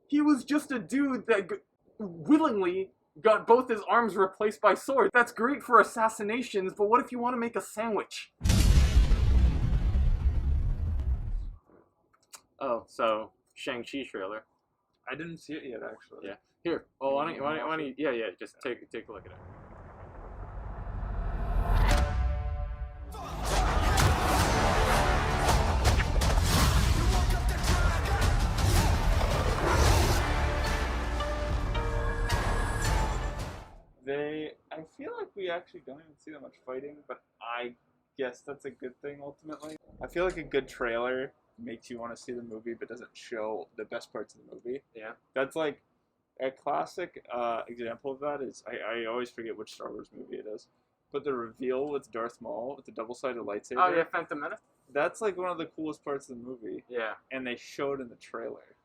He was just a dude that willingly got both his arms replaced by swords. That's great for assassinations, but what if you want to make a sandwich? Oh, so Shang-Chi trailer. I didn't see it yet, actually. Yeah. Here. Well, why don't you? Yeah. Just take a look at it. I feel like we actually don't even see that much fighting, but I guess that's a good thing ultimately. I feel like a good trailer makes you want to see the movie, but doesn't show the best parts of the movie. Yeah. That's like a classic example of that is I always forget which Star Wars movie it is, but the reveal with Darth Maul with the double-sided lightsaber. Oh yeah, Phantom Menace. That's like one of the coolest parts of the movie. Yeah. And they showed in the trailer.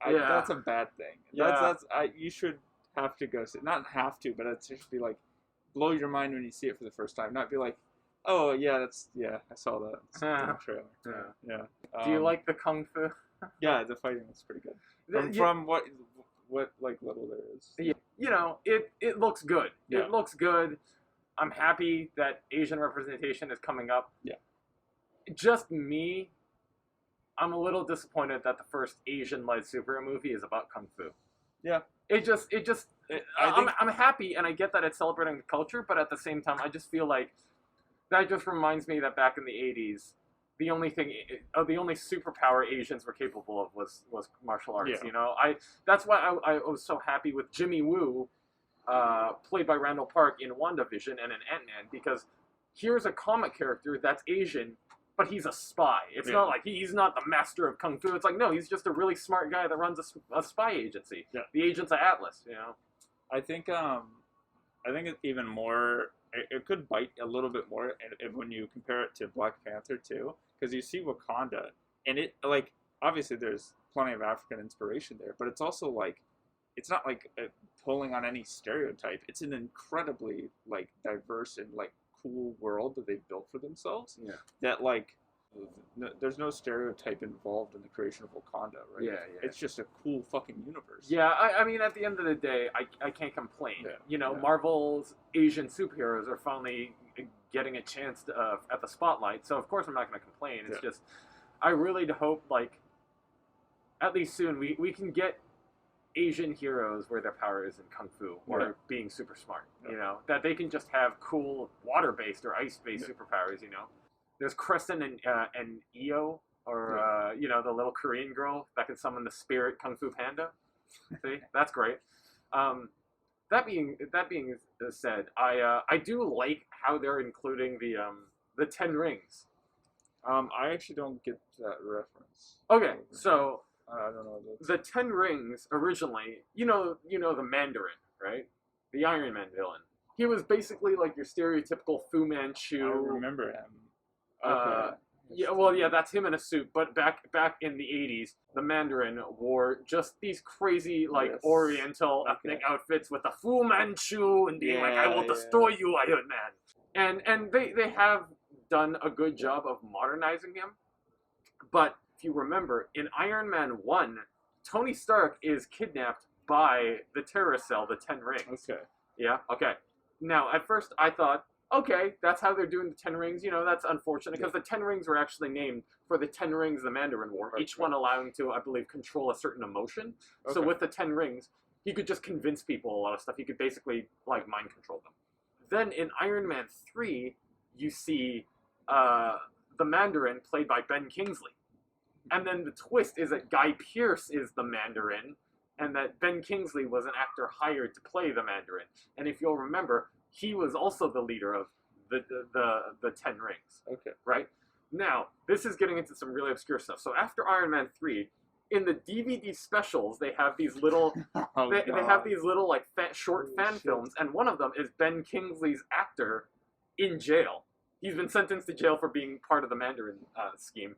Yeah. That's a bad thing. Yeah. You should have to go see. Not have to, but it should be like blow your mind when you see it for the first time. Not be like, oh yeah, I saw that in the trailer. Yeah. Do you like the kung fu? Yeah, the fighting was pretty good. From what like little there is. Yeah. You know, it looks good. Yeah. It looks good. I'm happy that Asian representation is coming up. Yeah. Just me, I'm a little disappointed that the first Asian-led superhero movie is about kung fu. Yeah. I'm happy, and I get that it's celebrating the culture, but at the same time, I just feel like that just reminds me that back in the 80s, the only superpower Asians were capable of was martial arts. Yeah. You know, that's why I was so happy with Jimmy Woo, played by Randall Park in WandaVision and in Ant-Man, because here's a comic character that's Asian, but he's a spy. It's not like he's not the master of kung fu. It's like, no, he's just a really smart guy that runs a spy agency. Yeah. The Agents of Atlas, you know. I think it's even more. It could bite a little bit more when you compare it to Black Panther too, because you see Wakanda, and it like obviously there's plenty of African inspiration there, but it's also like it's not like pulling on any stereotype. It's an incredibly like diverse and like cool world that they've built for themselves. Yeah. That like there's no stereotype involved in the creation of Wakanda, right? Yeah. It's just a cool fucking universe. Yeah, I mean, at the end of the day, I can't complain. Yeah. You know, Marvel's Asian superheroes are finally getting a chance to, at the spotlight, so of course I'm not going to complain. It's just, I really hope, like, at least soon, we can get Asian heroes where their power is in kung fu or being super smart, you know? That they can just have cool water-based or ice-based superpowers, you know? There's Kristen and Io, or you know, the little Korean girl that can summon the spirit Kung Fu Panda. See, that's great. That being said, I do like how they're including the 10 rings. I actually don't get that reference. Okay, so I don't know. The 10 rings originally, you know the Mandarin, right? The Iron Man villain. He was basically like your stereotypical Fu Manchu. I remember him. Okay. Yeah, that's him in a suit. But back in the 80s, the Mandarin wore just these crazy, like, Oriental ethnic outfits with the Fu Manchu and being like, I will destroy you, Iron Man. And they have done a good job of modernizing him. But if you remember, in Iron Man 1, Tony Stark is kidnapped by the terrorist cell, the 10 Rings. Okay. Yeah? Okay. Now, at first, I thought, okay, that's how they're doing the 10 rings. You know, that's unfortunate because the 10 rings were actually named for the 10 rings the Mandarin wore, each one allowing to, I believe, control a certain emotion. Okay. So with the 10 rings, he could just convince people a lot of stuff. He could basically, like, mind control them. Then in Iron Man 3, you see the Mandarin played by Ben Kingsley. And then the twist is that Guy Pearce is the Mandarin and that Ben Kingsley was an actor hired to play the Mandarin. And if you'll remember, he was also the leader of the 10 Rings. Okay. Right? Now, this is getting into some really obscure stuff. So after Iron Man 3, in the DVD specials, they have these little they have these little like short fan films, and one of them is Ben Kingsley's actor in jail. He's been sentenced to jail for being part of the Mandarin scheme.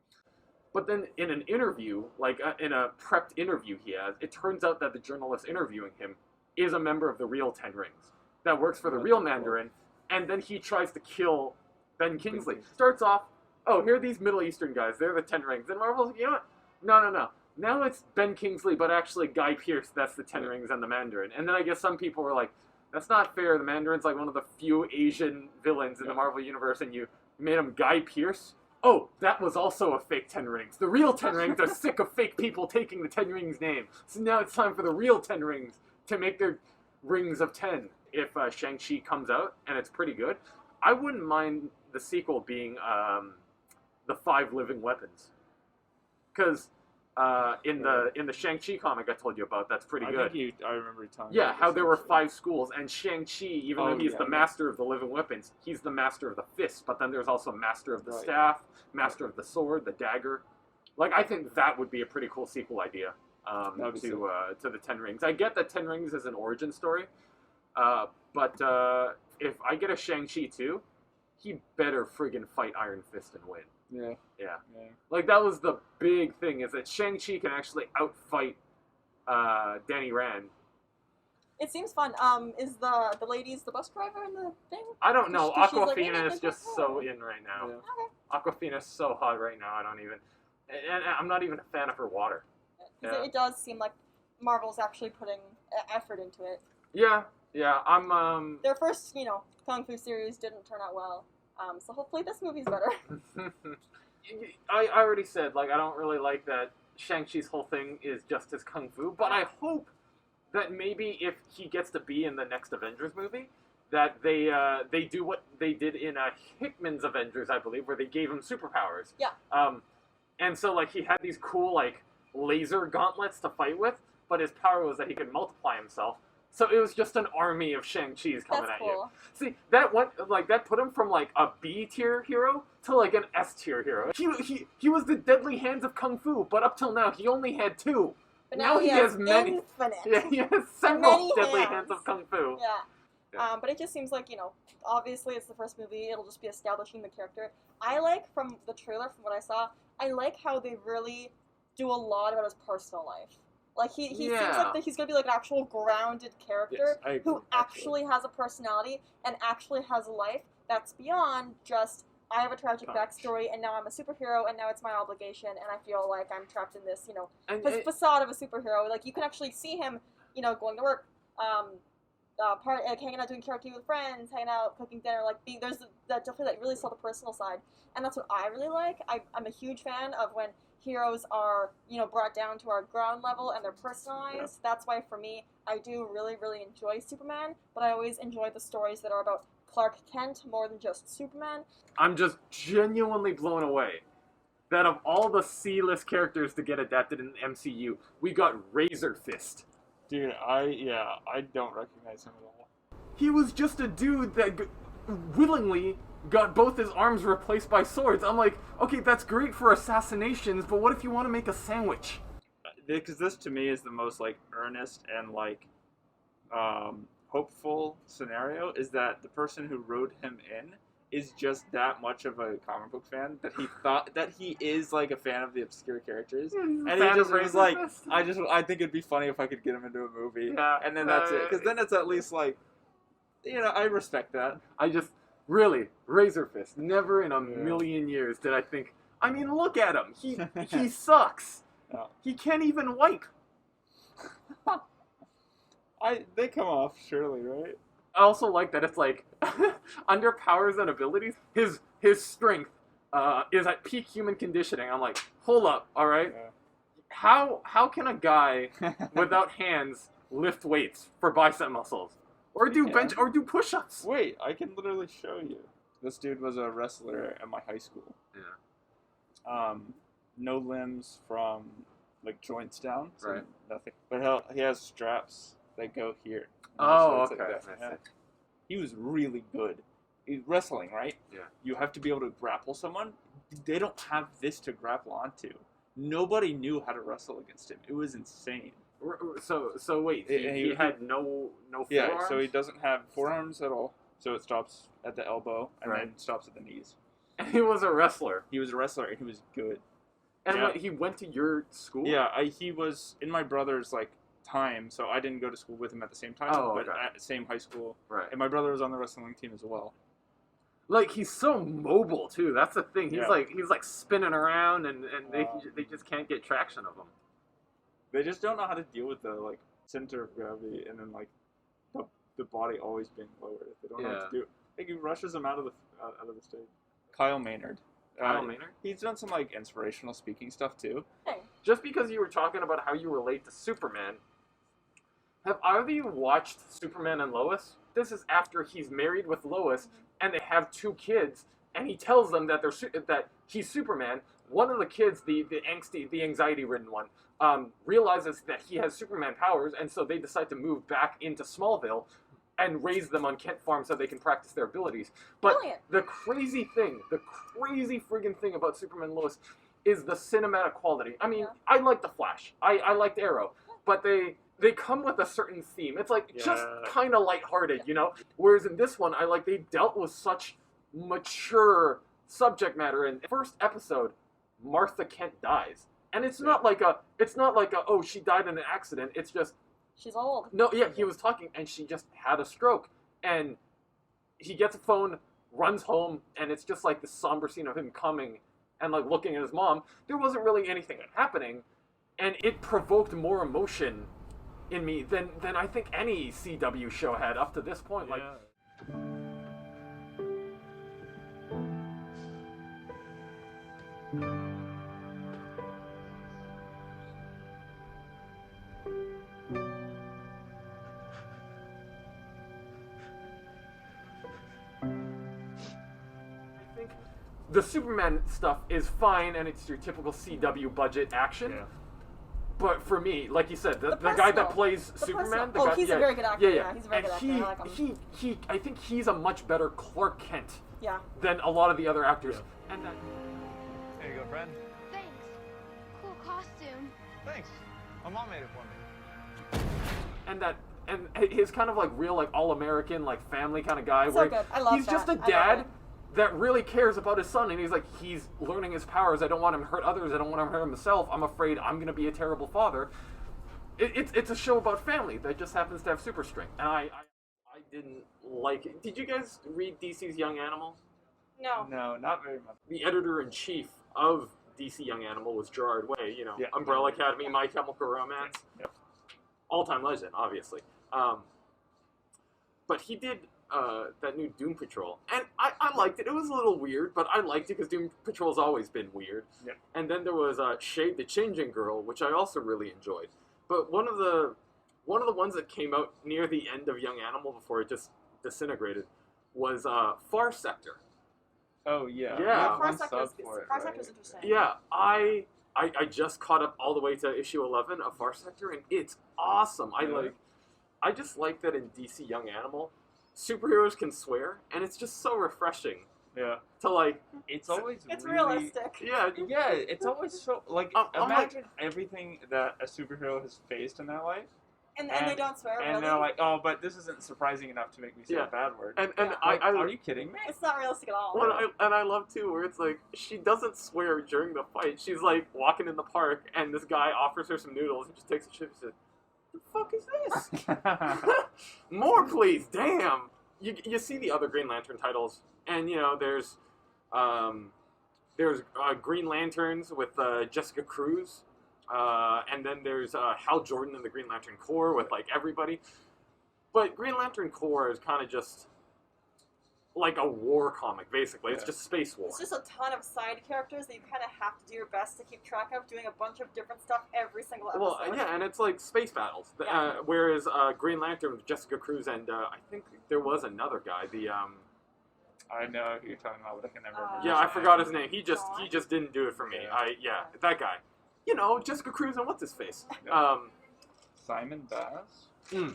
But then in an interview, like in a prepped interview he has, it turns out that the journalist interviewing him is a member of the real 10 Rings that works for the real Mandarin, and then he tries to kill Ben Kingsley. Starts off, oh, here are these Middle Eastern guys, they're the 10 Rings. And Marvel's like, you know what? No. now it's Ben Kingsley, but actually Guy Pearce, that's the Ten Rings and the Mandarin. And then I guess some people were like, that's not fair. The Mandarin's like one of the few Asian villains in the Marvel Universe, and you made him Guy Pearce? Oh, that was also a fake Ten Rings. The real Ten Rings are sick of fake people taking the Ten Rings name. So now it's time for the real Ten Rings to make their Rings of 10. If Shang-Chi comes out, and it's pretty good, I wouldn't mind the sequel being the 5 Living Weapons. Because in the Shang-Chi comic I told you about, that's pretty good. I remember you telling me. Yeah, how there were 5 schools, and Shang-Chi, even though he's the master of the living weapons, he's the master of the fist, but then there's also master of the staff, master of the sword, the dagger. Like, I think that would be a pretty cool sequel idea to the Ten Rings. I get that Ten Rings is an origin story, but if I get a Shang-Chi too, he better friggin' fight Iron Fist and win. Yeah. Like, that was the big thing, is that Shang-Chi can actually outfight Danny Rand. It seems fun. Is the lady's the bus driver in the thing? I don't know. Aquafina like, is just so in right now. Yeah. Okay. Aquafina's so hot right now, I don't even... And I'm not even a fan of her water. Yeah. It does seem like Marvel's actually putting effort into it. Yeah, I'm... Their first, Kung Fu series didn't turn out well. So hopefully this movie's better. I already said, like, I don't really like that Shang-Chi's whole thing is just his Kung Fu, but I hope that maybe if he gets to be in the next Avengers movie, that they do what they did in Hickman's Avengers, I believe, where they gave him superpowers. Yeah. And so, like, he had these cool, like, laser gauntlets to fight with, but his power was that he could multiply himself. So it was just an army of Shang-Chi's coming at you. See, that put him from, like, a B-tier hero to, like, an S-tier hero. He was the deadly hands of Kung Fu, but up till now, he only had 2. But now he has many. Infinite. Yeah, he has several deadly hands of Kung Fu. Yeah. But it just seems like, obviously it's the first movie, it'll just be establishing the character. I like, from the trailer, from what I saw, I like how they really do a lot about his personal life. Like, he seems like he's going to be, like, an actual grounded character who actually has a personality and actually has a life that's beyond just, I have a tragic backstory, and now I'm a superhero, and now it's my obligation, and I feel like I'm trapped in this, facade of a superhero. Like, you can actually see him, going to work, hanging out, doing karaoke with friends, hanging out, cooking dinner, like, there's definitely, like, really saw the personal side, and that's what I really like. I'm a huge fan of when heroes are, brought down to our ground level and they're personalized. Yeah. That's why, for me, I do really, really enjoy Superman, but I always enjoy the stories that are about Clark Kent more than just Superman. I'm just genuinely blown away that of all the C-list characters to get adapted in the MCU, we got Razor Fist. Dude, I don't recognize him at all. He was just a dude that willingly got both his arms replaced by swords. I'm like, okay, that's great for assassinations, but what if you want to make a sandwich? Because this, to me, is the most, like, earnest and, like, hopeful scenario, is that the person who wrote him in is just that much of a comic book fan that he thought that he is, like, a fan of the obscure characters. And he just was like, I think it'd be funny if I could get him into a movie. Yeah, and then that's it. Because then it's at least, like, I respect that. Really, Razor Fist. Never in a million years did I think, I mean, look at him. He sucks. Yeah. He can't even wipe. They come off, surely, right? I also like that it's like, under powers and abilities, his strength is at peak human conditioning. I'm like, hold up, alright? Yeah. How can a guy without hands lift weights for bicep muscles? Or do bench, or do push-ups. Wait, I can literally show you. This dude was a wrestler at my high school. Yeah. No limbs from, like, joints down. So right. Nothing. But he has straps that go here. Oh, okay. Like yeah. He was really good. He's wrestling, right? Yeah. You have to be able to grapple someone. They don't have this to grapple onto. Nobody knew how to wrestle against him. It was insane. So wait, he had no forearms? Yeah, so he doesn't have forearms at all. So it stops at the elbow and then stops at the knees. And he was a wrestler. He was a wrestler and he was good. And he went to your school? Yeah, he was in my brother's, like, time, so I didn't go to school with him at the same time, but at the same high school. Right. And my brother was on the wrestling team as well. Like, he's so mobile too. That's the thing. He's like spinning around, and they just can't get traction of him. They just don't know how to deal with the like center of gravity and then like the body always being lowered. They don't know what to do. Like he rushes them out of the stage. Kyle Maynard. Kyle Maynard? He's done some like inspirational speaking stuff too. Hey. Just because you were talking about how you relate to Superman, have either of you watched Superman and Lois? This is after he's married with Lois, and they have 2 kids, and he tells them that that he's Superman. One of the kids, the anxiety-ridden one, realizes that he has Superman powers, and so they decide to move back into Smallville and raise them on Kent Farm so they can practice their abilities. But Brilliant. the crazy friggin' thing about Superman and Lois is the cinematic quality. I mean, I like The Flash. I liked Arrow. But they come with a certain theme. It's like just kind of lighthearted, you know? Whereas in this one, they dealt with such mature subject matter. In the first episode, Martha Kent dies. And it's not like oh, she died in an accident. It's just she's old. No, yeah, he was talking and she just had a stroke. And he gets a phone, runs home, and it's just like this somber scene of him coming and like looking at his mom. There wasn't really anything happening, and it provoked more emotion in me than I think any CW show had up to this point. Like the Superman stuff is fine, and it's your typical CW budget action. Yeah. But for me, like you said, the guy that plays Superman, the guy, he's a very good actor. Yeah, he's a very good actor. I like him. I think he's a much better Clark Kent Yeah. than a lot of the other actors. Yeah. And that, There you go, friend. Thanks. Cool costume. Thanks. My mom made it for me. and his kind of like real like all-American like family kind of guy. So where good. I love he's that. just a I love dad it. that really cares about his son, and he's learning his powers. I don't want him to hurt others. I don't want him to hurt himself. I'm afraid I'm going to be a terrible father. It's a show about family that just happens to have super strength, and I didn't like it. Did you guys read DC's Young Animal? No. No, not very much. The editor-in-chief of DC Young Animal was Gerard Way. You know, Umbrella Academy, My Chemical Romance, all-time legend, obviously. But he did that new Doom Patrol, and I liked it. It was a little weird, but I liked it because Doom Patrol's always been weird. Yeah. And then there was Shade the Changing Girl, which I also really enjoyed. But one of the ones that came out near the end of Young Animal before it just disintegrated was Far Sector. Oh yeah. Yeah. Far Sector's interesting. Yeah, I just caught up all the way to issue 11 of Far Sector, and it's awesome. I just like that in DC Young Animal, superheroes can swear, and it's just so refreshing. Yeah. To like, it's always It's really, realistic. yeah, Yeah, it's always so like I'm imagine everything that a superhero has faced in their life, And they don't swear, and really. they're like, oh, but this isn't surprising enough to make me say a bad word. and Yeah. Like, I are you kidding me? It's not realistic at all. well, I love too where it's like she doesn't swear during the fight. She's like walking in the park, and this guy offers her some noodles, and she takes a chip and says, "The fuck is this? More, please! Damn!" You see the other Green Lantern titles, and you know there's Green Lanterns with Jessica Cruz, and then there's Hal Jordan and the Green Lantern Corps with like everybody. But Green Lantern Corps is kind of just like a war comic, basically. It's just space war. It's just a ton of side characters that you kind of have to do your best to keep track of, doing a bunch of different stuff every single episode. Well, yeah, and it's like space battles. Yeah. Whereas Green Lantern with Jessica Cruz and I think there was another guy. I know who you're talking about, but I can never remember. Yeah, I forgot his name. He just didn't do it for me. Yeah. That guy. You know, Jessica Cruz and what's his face? Simon Baz?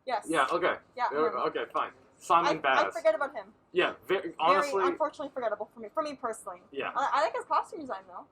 Yes. Yeah. Okay. Yeah. Okay. Fine. Simon Baz. I forget about him. Yeah. Honestly. Very unfortunately forgettable for me. For me personally. Yeah. I like his costume design though.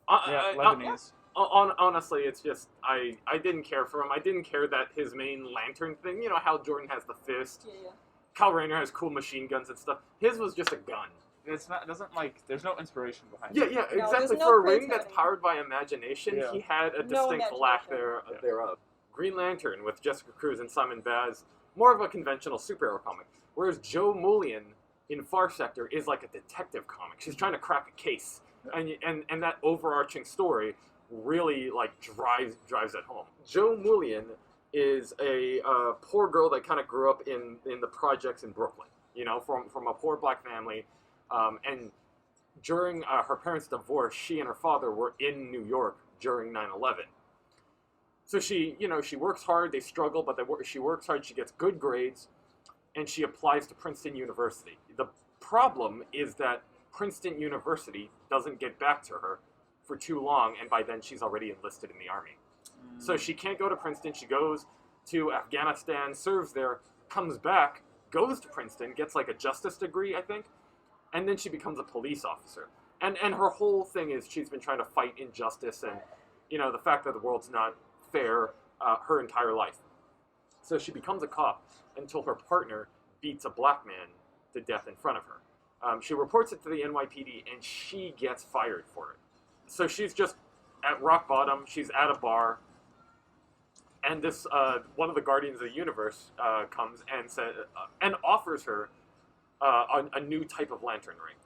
Lebanese. Honestly, it's just I didn't care for him. I didn't care that his main lantern thing. You know how Jordan has the fist. Yeah. Kyle Rayner has cool machine guns and stuff. His was just a gun. It's not. It doesn't like. There's no inspiration behind Yeah, it. yeah, No, exactly. there's no For a ring creativity. that's powered by imagination, Yeah. he had a No distinct lack imagination. thereof. Green Lantern with Jessica Cruz and Simon Baz, more of a conventional superhero comic. Whereas Joe Mullion in Far Sector is like a detective comic. She's trying to crack a case, and that overarching story really like drives it home. Jo Mullion is a poor girl that kind of grew up in the projects in Brooklyn, you know, from a poor black family, and during her parents' divorce, she and her father were in New York during 9/11. So she, you know, she works hard. They struggle, but she works hard. She gets good grades, and she applies to Princeton University. The problem is that Princeton University doesn't get back to her for too long, and by then she's already enlisted in the army. So she can't go to Princeton. She goes to Afghanistan, serves there, comes back, goes to Princeton, gets like a justice degree, I think, and then she becomes a police officer. And her whole thing is she's been trying to fight injustice and, you know, the fact that the world's not fair her entire life. So she becomes a cop until her partner beats a black man to death in front of her. She reports it to the NYPD, and she gets fired for it. So she's just at rock bottom. She's at a bar, and this one of the Guardians of the Universe comes and and offers her a new type of lantern ring.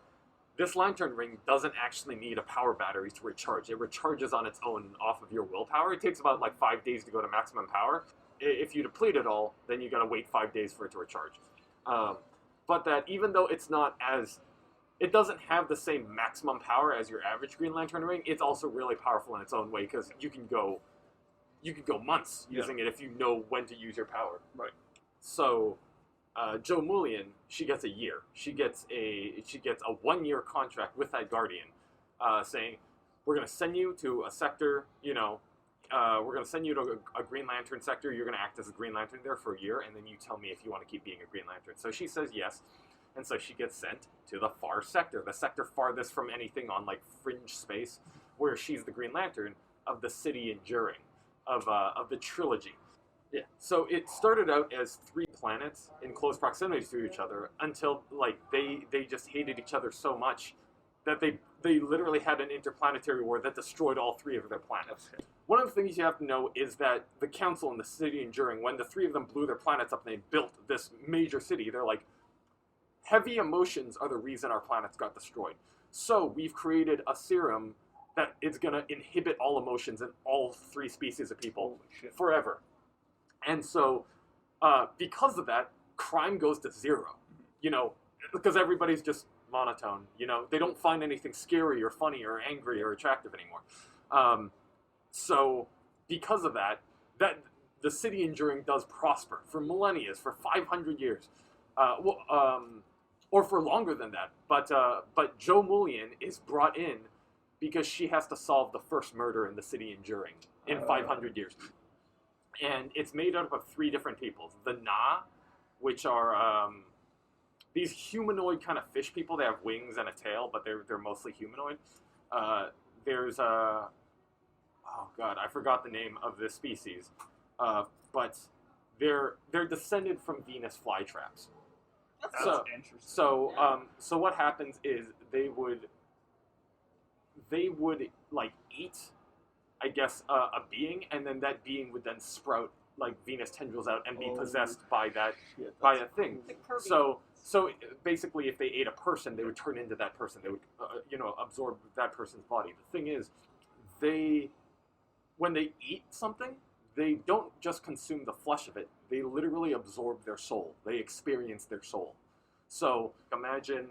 This lantern ring doesn't actually need a power battery to recharge. It recharges on its own off of your willpower. It takes about like 5 days to go to maximum power. If you deplete it all, then you gotta wait 5 days for it to recharge. But that even though it doesn't have the same maximum power as your average Green Lantern ring, it's also really powerful in its own way because you can go months using it if you know when to use your power. Right. So Jo Mullion, she gets a year. She gets a 1-year contract with that Guardian, saying, we're going to send you to a sector, you know, we're going to send you to a Green Lantern sector. You're going to act as a Green Lantern there for a year, and then you tell me if you want to keep being a Green Lantern. So she says yes, and so she gets sent to the far sector, the sector farthest from anything on, like, fringe space, where she's the Green Lantern of the City Enduring, of the trilogy. Yeah. So it started out as 3 planets in close proximity to each other until, like, they just hated each other so much that they literally had an interplanetary war that destroyed all 3 of their planets. One of the things you have to know is that the Council and the City Enduring, when the 3 of them blew their planets up and they built this major city, they're like, heavy emotions are the reason our planets got destroyed. So we've created a serum that is going to inhibit all emotions in all 3 species of people forever. And so, because of that, crime goes to 0, you know, because everybody's just monotone, you know, they don't find anything scary or funny or angry or attractive anymore. So, because of that, the City Enduring does prosper for millennia, for 500 years, or for longer than that. But Jo Mullion is brought in because she has to solve the first murder in the City Enduring in 500 years. And it's made up of 3 different peoples. The Na, which are these humanoid kind of fish people. They have wings and a tail, but they're mostly humanoid. There's oh god, I forgot the name of this species, but they're descended from Venus flytraps. That's interesting. So what happens is they would like eat, I guess, a being, and then that being would then sprout like Venus tendrils out and be possessed by a thing. So basically, if they ate a person, they would turn into that person. They would, absorb that person's body. The thing is, when they eat something, they don't just consume the flesh of it. They literally absorb their soul. They experience their soul. So imagine,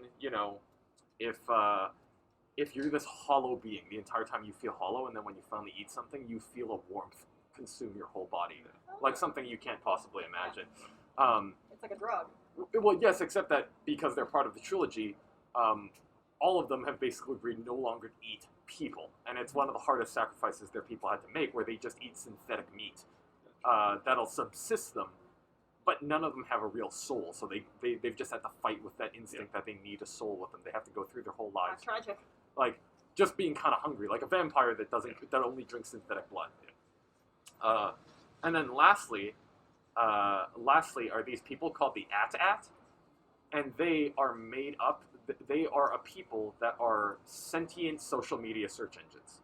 if you're this hollow being, the entire time you feel hollow, and then when you finally eat something, you feel a warmth consume your whole body, like something you can't possibly imagine. It's like a drug. Well, yes, except that because they're part of the trilogy, all of them have basically agreed no longer to eat people, and it's one of the hardest sacrifices their people had to make, where they just eat synthetic meat that'll subsist them, but none of them have a real soul, so they've just had to fight with that instinct that they need a soul with them. They have to go through their whole lives. That's tragic. Like, just being kind of hungry, like a vampire that only drinks synthetic blood. And then lastly are these people called the At-At, and they are a people that are sentient social media search engines.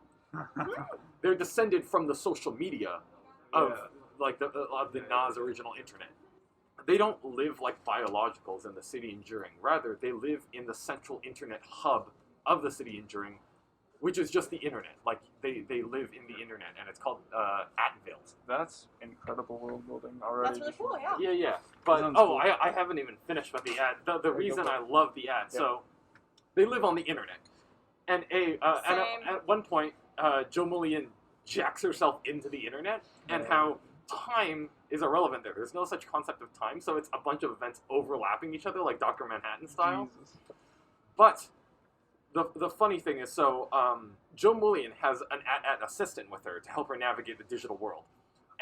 They're descended from the social media of the Nas original internet. They don't live like biologicals in the City Enduring. Rather, they live in the central internet hub of the City Enduring, which is just the internet. Like they live in the internet, and it's called Atville. That's incredible world building already. That's really cool, yeah. Yeah. But Sounds cool. I haven't even finished with the ad. The reason I love the ad. Yeah. So they live on the internet, and at one point, Joe Mullion jacks herself into the internet, and how time is irrelevant there. There's no such concept of time, so it's a bunch of events overlapping each other, like Dr. Manhattan style. Jesus. But the funny thing is, so Joe Mullion has an at assistant with her to help her navigate the digital world.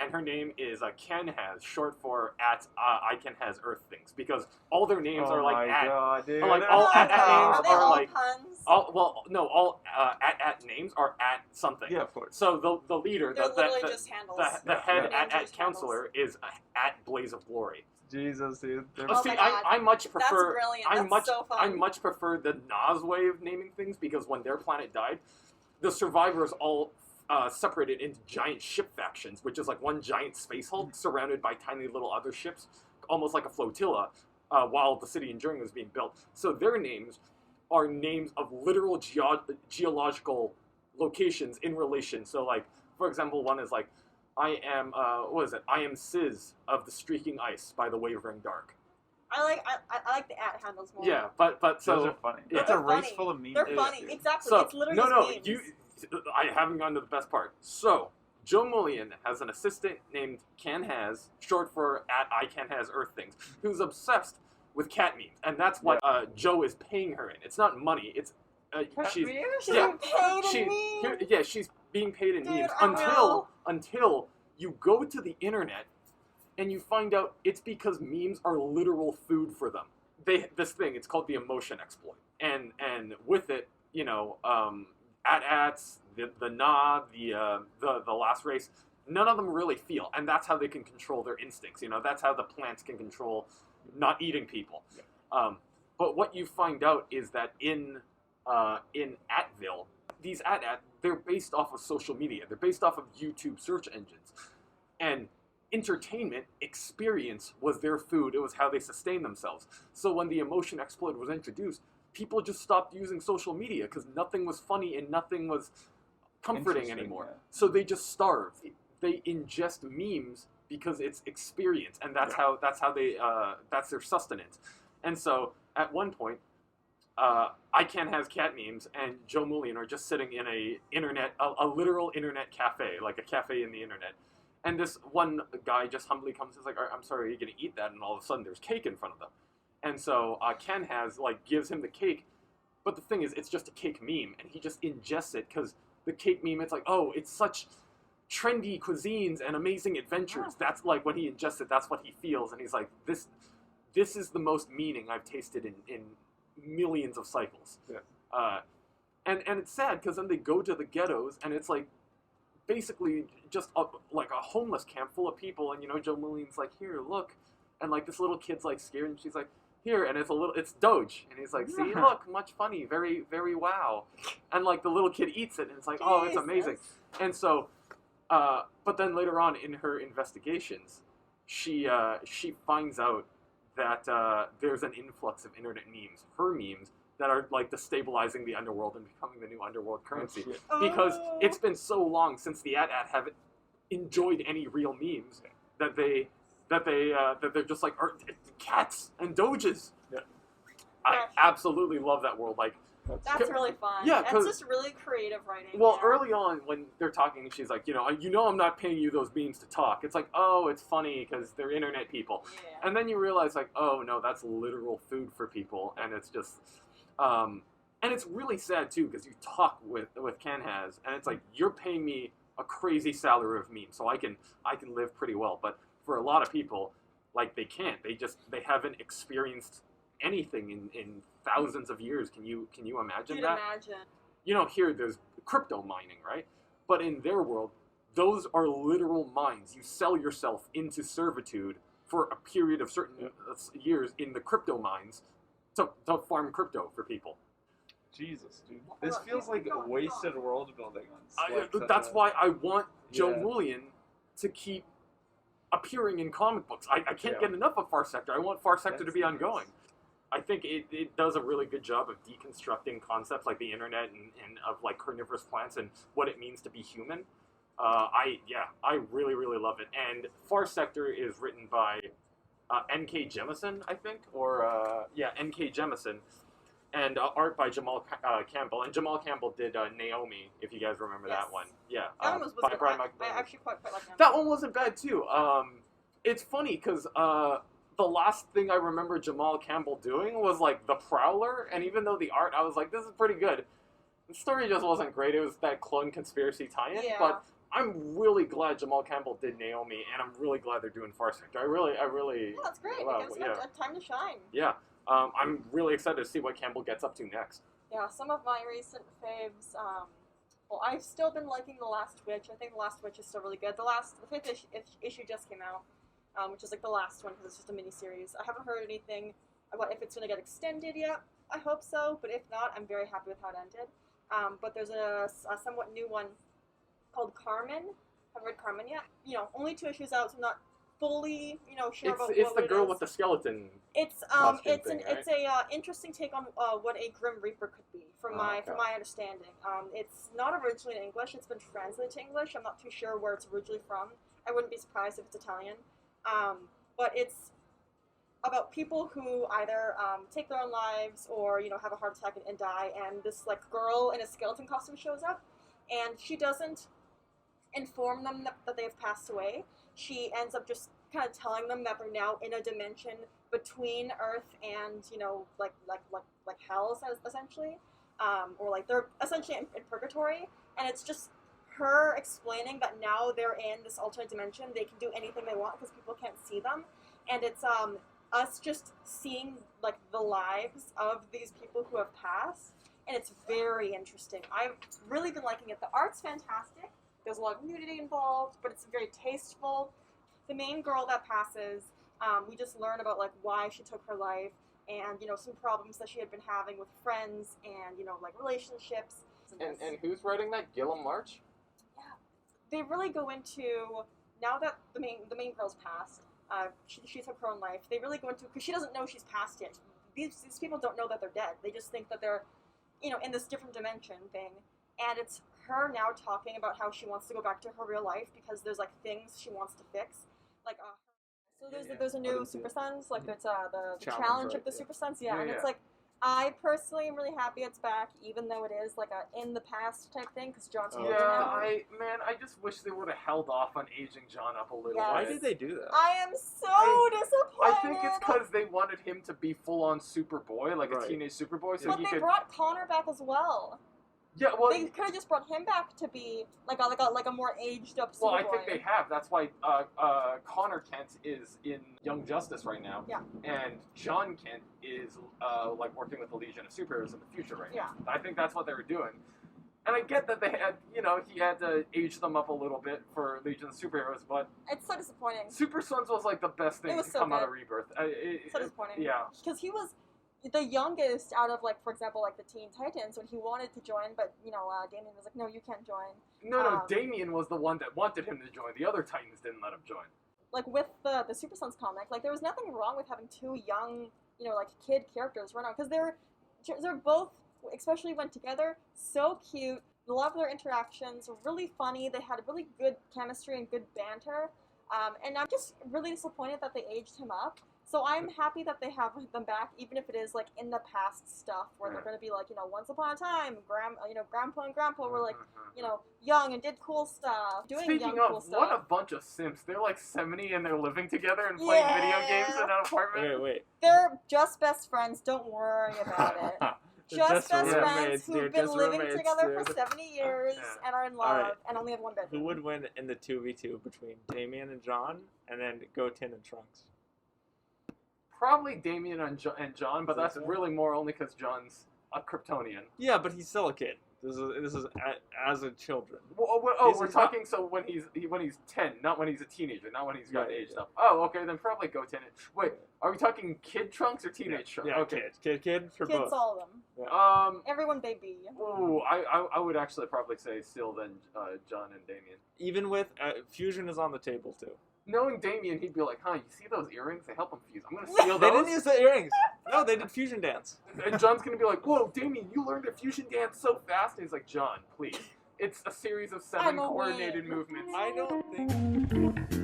And her name is Ken Has, short for I Can Has Earth Things, because all their names are like at. God, dude. Like all at names Are they are all like puns? all at names are at something. Yeah, of course. So the leader, They're literally just handles. the head Yeah. at counselor is at Blaze of Glory. Jesus, dude. Oh See, my God. I much prefer. That's brilliant. I That's much so fun. I much prefer the Nas way of naming things, because when their planet died, the survivors all separated into giant ship factions, which is like one giant space hulk surrounded by tiny little other ships, almost like a flotilla, while the city Enduring was being built. So their names are names of literal geological locations in relation. So, like, for example, one is like, I am, I am Sizz of the Streaking Ice by the Wavering Dark. I like the at handles more. Yeah, but so Those are funny. yeah. That's a They're race funny. full of memes. They're funny. dude. Exactly. So It's literally no, just memes. I haven't gone to the best part. So Joe Mullion has an assistant named Can Has, short for at I Can Has Earth Things, who's obsessed with cat memes, and that's what Joe is paying her in. It's not money. It's she's She's yeah, being paid in memes. she's being paid in Dude, memes unreal. until you go to the internet and you find out it's because memes are literal food for them. It's called the emotion exploit, and with it, you know, ats, the nod, the last race, none of them really feel, and that's how they can control their instincts. You know, that's how the plants can control not eating people. Yeah. But what you find out is that in Atville, these they're based off of social media. They're based off of YouTube search engines, and entertainment experience was their food. It was how they sustained themselves. So when the emotion exploit was introduced, people just stopped using social media because nothing was funny and nothing was comforting Interesting, anymore. yeah. So they just starved. They ingest memes because it's experience, and that's how they that's their sustenance. And so at one point, I Can Has cat memes and Joe Mullion are just sitting in a literal internet cafe, like a cafe in the internet. And this one guy just humbly comes and is like, I'm sorry, are you going to eat that? And all of a sudden there's cake in front of them. And so Ken Has, like, gives him the cake. But the thing is, it's just a cake meme. And he just ingests it because the cake meme, it's like, oh, it's such trendy cuisines and amazing adventures. That's like, when he ingests it, that's what he feels. And he's like, this is the most meaning I've tasted in millions of cycles. Yeah. And it's sad because then they go to the ghettos and it's like, basically just like a homeless camp full of people, and you know, Joe Mullion's like, here, look, and like this little kid's like scared, and she's like, here, and it's Doge, and he's like, see, look, much funny, very, very wow, and like the little kid eats it, and it's like, oh, it's amazing. And so, but then later on in her investigations, she finds out that there's an influx of internet memes, her memes, that are like destabilizing the underworld and becoming the new underworld currency. Because it's been so long since the at haven't enjoyed any real memes that they're just like cats and doges. Yeah. I absolutely love that world. Like, That's really fun. Yeah, That's just really creative writing. well, yeah. early on when they're talking, she's like, you know, I'm not paying you those memes to talk. It's like, oh, it's funny because they're internet people. Yeah. And then you realize, like, oh no, that's literal food for people, and it's just, and it's really sad too because you talk with Ken Has, and it's like, you're paying me a crazy salary of memes, so I can live pretty well. But for a lot of people, like, they can't. They haven't experienced anything in thousands of years. Can you imagine You'd that? imagine. You know, here there's crypto mining, right? But in their world, those are literal mines. You sell yourself into servitude for a period of certain years in the crypto mines to farm crypto for people. Jesus, dude. This feels like a wasted world building. That's why I want Joe Mullion to keep appearing in comic books. I can't get enough of Far Sector. I want Far Sector to be ongoing. I think it does a really good job of deconstructing concepts like the internet and of like carnivorous plants and what it means to be human. I really really love it. And Far Sector is written by N.K. Jemisin, I think, or N.K. Jemisin, and art by Jamal Campbell. And Jamal Campbell did Naomi, if you guys remember that one. Yeah, That one was by good. Brian I McBurney. actually quite like that. That one wasn't bad too. It's funny because the last thing I remember Jamal Campbell doing was like The Prowler, and even though the art, I was like, this is pretty good. The story just wasn't great. It was that clone conspiracy tie-in, Yeah. but I'm really glad Jamal Campbell did Naomi, and I'm really glad they're doing Far Sector. I really. Yeah, that's great. Wow, It gives them a time to shine. Yeah. I'm really excited to see what Campbell gets up to next. Yeah, some of my recent faves. Well, I've still been liking The Last Witch. I think The Last Witch is still really good. The fifth issue just came out, which is like the last one because it's just a mini series. I haven't heard anything about if it's going to get extended yet. I hope so, but if not, I'm very happy with how it ended. But there's a somewhat new one called Carmen. Haven't read Carmen yet. Only 2 issues out, so I'm not fully, sure about It's what the it girl is. with the skeleton. It's costume it's thing, it's a interesting take on what a Grim Reaper could be, from my understanding. It's not originally in English; it's been translated to English. I'm not too sure where it's originally from. I wouldn't be surprised if it's Italian. But it's about people who either take their own lives or have a heart attack and die. And this like girl in a skeleton costume shows up, and she doesn't inform them that they have passed away. She ends up just kind of telling them that they're now in a dimension between Earth and like hell, essentially, or like they're essentially in purgatory, and it's just her explaining that now they're in this alternate dimension. They can do anything they want because people can't see them, and it's us just seeing like the lives of these people who have passed, and it's very interesting. I've really been liking it. The art's fantastic. There's a lot of nudity involved, but it's very tasteful. The main girl that passes, we just learn about like why she took her life, and some problems that she had been having with friends, and like relationships. And who's writing that? Gilliam March? Yeah, they really go into, now that the main girl's passed, she took her own life. They really go into, because she doesn't know she's passed yet. These people don't know that they're dead. They just think that they're in this different dimension thing, and it's her now talking about how she wants to go back to her real life because there's like things she wants to fix, like so there's a new Super Sons, like there's the challenge of the Super Sons, and it's like, I personally am really happy it's back, even though it is like a in the past type thing because John's older now. I just wish they would have held off on aging John up a little Yes. Why bit. did they do that? I am so disappointed. I think it's because they wanted him to be full on Superboy, like a teenage Superboy, so but he they could. brought Connor back as well. Yeah, well, They could have just brought him back to be like a more aged up Superboy. well, I think they have. That's why Connor Kent is in Young Justice right now. Yeah. And John Kent is like working with the Legion of Superheroes in the future right now. Yeah. I think that's what they were doing. And I get that they had, he had to age them up a little bit for Legion of Superheroes, but It's so disappointing. Super Sons was like the best thing It was to so come out good. of Rebirth. So disappointing. Yeah. Because he was the youngest out of, like, for example, like the Teen Titans when he wanted to join, but Damien was like, no, you can't join. No, Damien was the one that wanted him to join. The other Titans didn't let him join. Like with the Super Sons comic, like there was nothing wrong with having 2 young, like kid characters run out because they're both, especially when together, so cute. A lot of their interactions were really funny. They had really good chemistry and good banter. And I'm just really disappointed that they aged him up. So I'm happy that they have them back, even if it is like in the past stuff where they're going to be like, once upon a time, Grandpa and Grandpa were like, young and did cool stuff, doing Speaking young of, cool stuff. what a bunch of simps. They're like 70 and they're living together and playing video games in an apartment. Wait. They're just best friends. Don't worry about it. Just best friends who've been living together for 70 years and are in love and only have one bedroom. Who would win in the 2v2 between Damien and John, and then Goten and Trunks? Probably Damien and John, but that's really more only because John's a Kryptonian. Yeah, but he's still a kid. This is as a children. We're talking so when he's 10, not when he's a teenager, not when he's got aged up. Oh, okay, then probably Goten. Wait, are we talking kid Trunks or teenage Trunks? Yeah, okay. kid for Kids, both. all of them. Yeah. Everyone baby. Ooh, I would actually probably say still then John and Damien. Even with Fusion is on the table too. knowing Damien, he'd be like, huh, you see those earrings? They help him fuse. I'm going to steal They those. didn't use the earrings. No, they did fusion dance. And John's going to be like, whoa, Damien, you learned a fusion dance so fast. And he's like, John, please. It's a series of 7 I'm a coordinated wing. movements. I don't think.